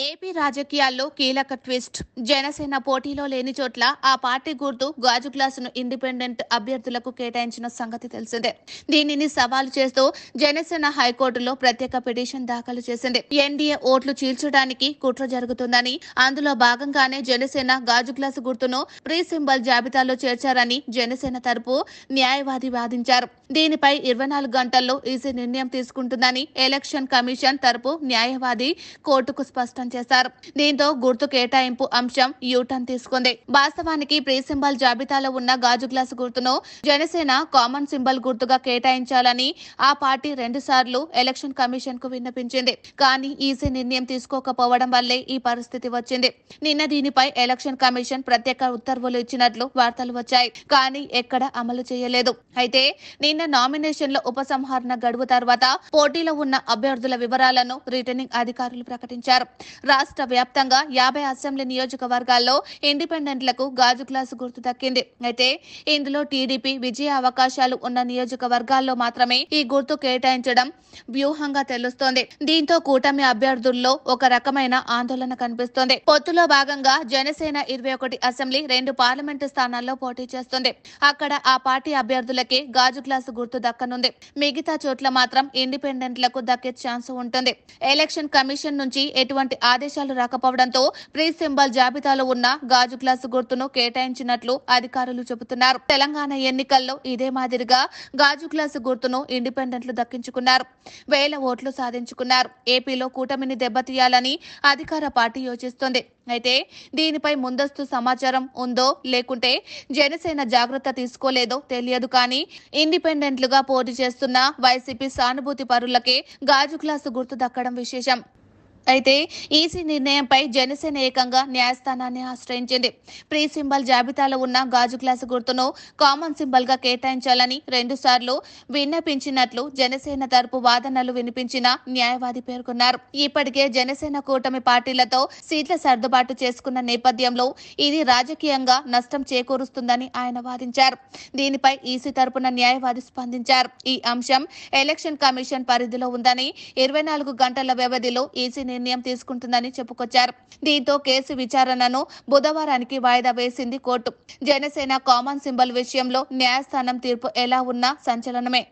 AP రాజకీయాల్లో కీలక twist. Janasena పోటీలో లేని చోట్ల ఆ పార్టీ గుర్తు గాజు గ్లాసును ఇండిపెండెంట్ అభ్యర్థులకు కేటాయించిన సంగతి తెలిసిందే. దీనిని సవాలు చేస్తూ జనసేన హైకోర్టులో ప్రత్యేక పిటిషన్ దాఖలు చేసింది. ఎన్డీఏ ఓట్లు చీల్చడానికి కుట్ర జరుగుతుందని, అందులో భాగంగానే జనసేన గాజు గ్లాసు గుర్తును ప్రీ సింబల్ జాబితాలో చేర్చారని జనసేన తరపు న్యాయవాది వాదించారు. దీనిపై 24 గంటల్లో ఈసీ నిర్ణయం తీసుకుంటుందని ఎలక్షన్ కమిషన్ తరపు న్యాయవాది కోర్టుకు స్పష్టం చేశారు. దీంతో గుర్తు కేటాయింపు అంశం యూటర్న్ తీసుకుంది. వాస్తవానికి ప్రీ సింబల్ జాబితాలో ఉన్న గాజు గ్లాసు గుర్తును జనసేన కామన్ సింబల్ గుర్తుగా కేటాయించాలని ఆ పార్టీ 2 సార్లు ఎలక్షన్ కమిషన్ కు విన్నపించింది. కానీ ఈసీ నిర్ణయం తీసుకోకపోవడం వల్లే ఈ పరిస్థితి వచ్చింది. నిన్న దీనిపై ఎలక్షన్ కమిషన్ ప్రత్యేక ఉత్తర్వులు ఇచ్చినట్లు వార్తలు వచ్చాయి. కానీ ఎక్కడ అమలు చేయలేదు. అయితే నిన్న నామినేషన్ల ఉపసంహరణ గడువు తర్వాత పోటీలో ఉన్న అభ్యర్థుల వివరాలను రిటర్నింగ్ అధికారులు ప్రకటించారు. రాష్ట్ర వ్యాప్తంగా 50 అసెంబ్లీ నియోజకవర్గాల్లో ఇండిపెండెంట్లకు గాజు గ్లాసు గుర్తు దక్కింది. అయితే ఇందులో టీడీపీ విజయ అవకాశాలు ఉన్న నియోజకవర్గాల్లో మాత్రమే ఈ గుర్తు కేటాయించడం వ్యూహంగా తెలుస్తోంది. దీంతో కూటమి అభ్యర్థుల్లో ఒక రకమైన ఆందోళన కనిపిస్తోంది. పొత్తులో భాగంగా జనసేన 21 అసెంబ్లీ 2 పార్లమెంటు స్థానాల్లో పోటీ చేస్తుంది. అక్కడ ఆ పార్టీ అభ్యర్థులకే గాజు గ్లాసు గుర్తు దక్కనుంది. మిగతా చోట్ల మాత్రం ఇండిపెండెంట్లకు దక్కే ఛాన్స్ ఉంటుంది. ఎలక్షన్ కమిషన్ నుంచి ఎటువంటి ఆదేశాలు రాకపోవడంతో ప్రీ సింబల్ జాబితాలో ఉన్న గాజు గ్లాసు గుర్తును కేటాయించినట్లు అధికారులు చెబుతున్నారు. తెలంగాణ ఎన్నికల్లో ఇదే మాదిరిగా గాజు గ్లాసు గుర్తును ఇండిపెండెంట్లు దక్కించుకున్నారు. 1000 ఓట్లు సాధించుకున్నారు. ఏపీలో కూటమిని దెబ్బతీయాలని అధికార పార్టీ యోచిస్తోంది. అయితే దీనిపై ముందస్తు సమాచారం ఉందో లేకుంటే జనసేన జాగ్రత్త తీసుకోలేదో తెలియదు. కానీ ఇండిపెండెంట్లుగా పోటీ చేస్తున్న వైసీపీ సానుభూతి పరులకే గాజు గ్లాసు గుర్తు దక్కడం విశేషం. అయితే ఈసీ నిర్ణయంపై జనసేన ఏకంగా న్యాయస్థానాన్ని ఆశ్రయించింది. ప్రీ సింబల్ జాబితాలో ఉన్న గాజు గ్లాసు గుర్తును కామన్ సింబల్ గా కేటాయించాలని 2 సార్లు విన్నపించినట్లు జనసేన తరపు వాదనలు వినిపించిన న్యాయవాది పేర్కొన్నారు. ఇప్పటికే జనసేన కూటమి పార్టీలతో సీట్ల సర్దుబాటు చేసుకున్న నేపథ్యంలో ఇది రాజకీయంగా నష్టం చేకూరుస్తుందని ఆయన వాదించారు. దీనిపై ఈసీ తరపున న్యాయవాది స్పందించారు. ఈ అంశం ఎలక్షన్ కమిషన్ పరిధిలో ఉందని, 24 గంటల వ్యవధిలో ఈసీ నిర్ణయం తీసుకుంటుందని చెప్పుకొచ్చారు. దీంతో కేసు విచారణను బుధవారానికి వాయిదా వేసింది కోర్టు. జనసేన కామన్ సింబల్ విషయంలో న్యాయస్థానం తీర్పు ఎలా ఉన్నా సంచలనమే.